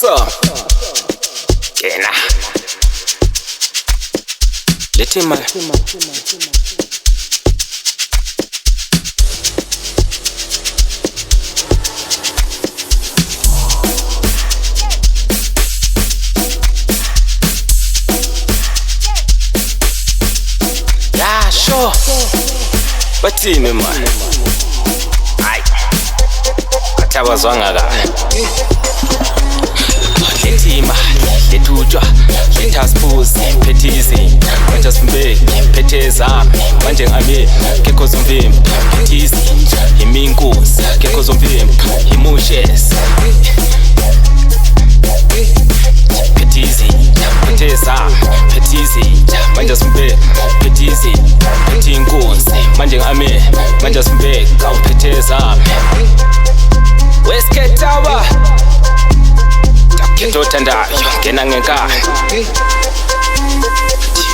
Asa Kena Letima Yeah, sure. Bathini man. Hayi. Athabazwanga kahle. Letima, lethutshwa, lethasiphuzi, phethisi, manje simbeki, phetheza, manje ngami, kekho zomvimbi, phethisi, iminkuzi, kekho zomvimbi, imushes. Phethisi, phetheza, phethisi, manje simbeki, phethisi, phethinkuzi, manje ngami, manje simbeki, phetheza. West Tower. Khetho thandayo ngena ngenkani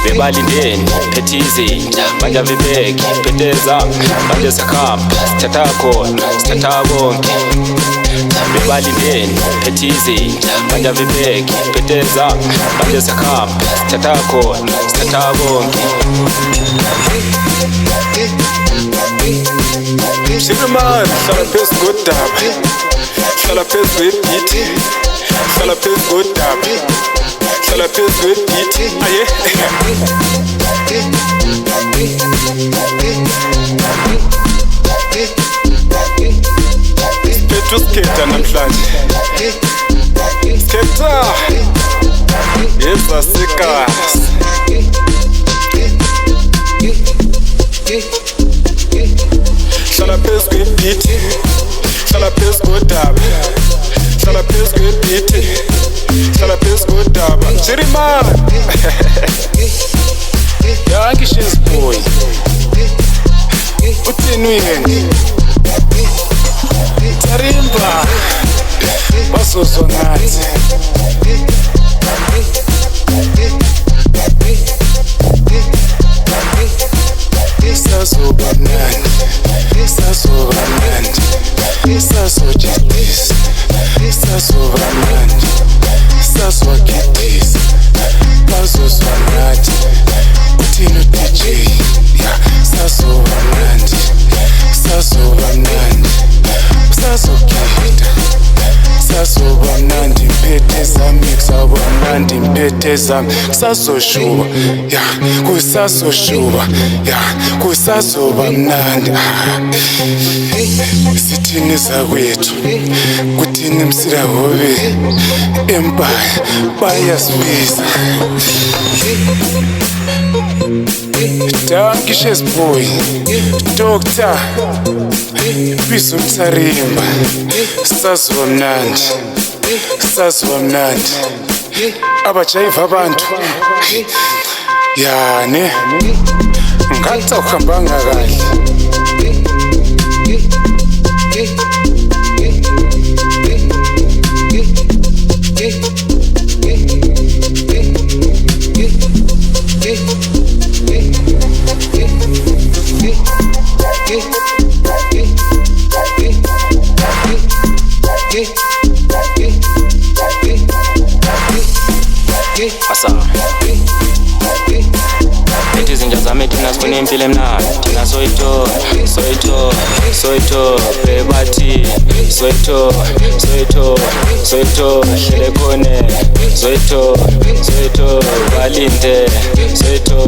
bebalindeni phethisi manje vibeki phetheza manje sakhamba sithatha khona sithatha konke bebalindeni phethisi manje vibeki phetheza manje sakhamba sithatha khona sithatha konke Shiriman hlala phezu kodaba hlala phezu kwebhithi hlala phezu kodaba hlala phezu kwebhithi aye Petru sketa namhlanje sketa yezasekhasi hlala phezu kwebhithi hlala phezu kodaba hlala phezu kwebhithi hlala phezu kodaba Shiriman Yankishes boy uthini uyena Tarimba basozwa ngathi sazoba mnandi sazoba mnandi sazojabulisa sazoba mnandi sazwagidisa bazozwa ngathi uthini uDJ sazoba mnandi sazoba mnandi sazogida sazoba mnandi mphethe zami kuzoba mnandi mphethe zami sazoshuba kusazoshuba kusazoba mnandi sithini zakwethu kuthini msirahobe empire bayasibiza Dankishes boy Doctor Bizo Tarimba sazoba mnandi sazoba mnandi abajayiva abantu yani ngathi awuhambanga kahle Asa Ethi izinja zami thina sifuna impilo emnandi thina soyitho bebathi soyitho hlele khone soyitho balinde soyitho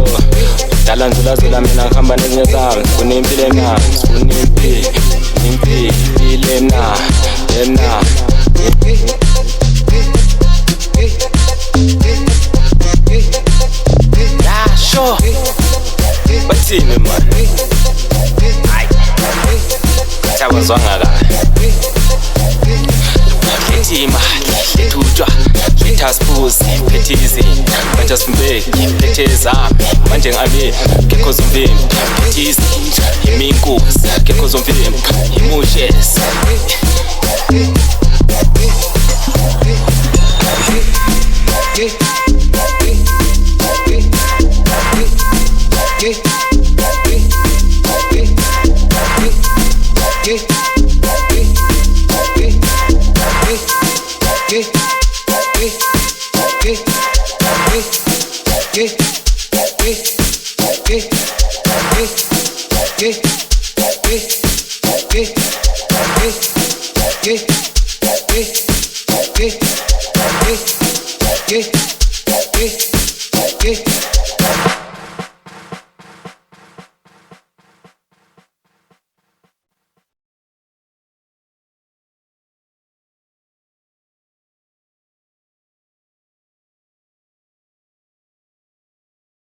dala nzulazula mina ngihamba nezinye zami sifuna impilo emnandi sifuna impilo emnandi Yeah, sure. Bathini man. Hayi. Athabazwanga kahle. Letima, lethutshwa, lethasiphuzi, phethisi, manje simbeki, phetheza, manje ngami, kekho zomvimbi, phethisi, iminkuzi, kekho zomvimbi, imushes. Yeah.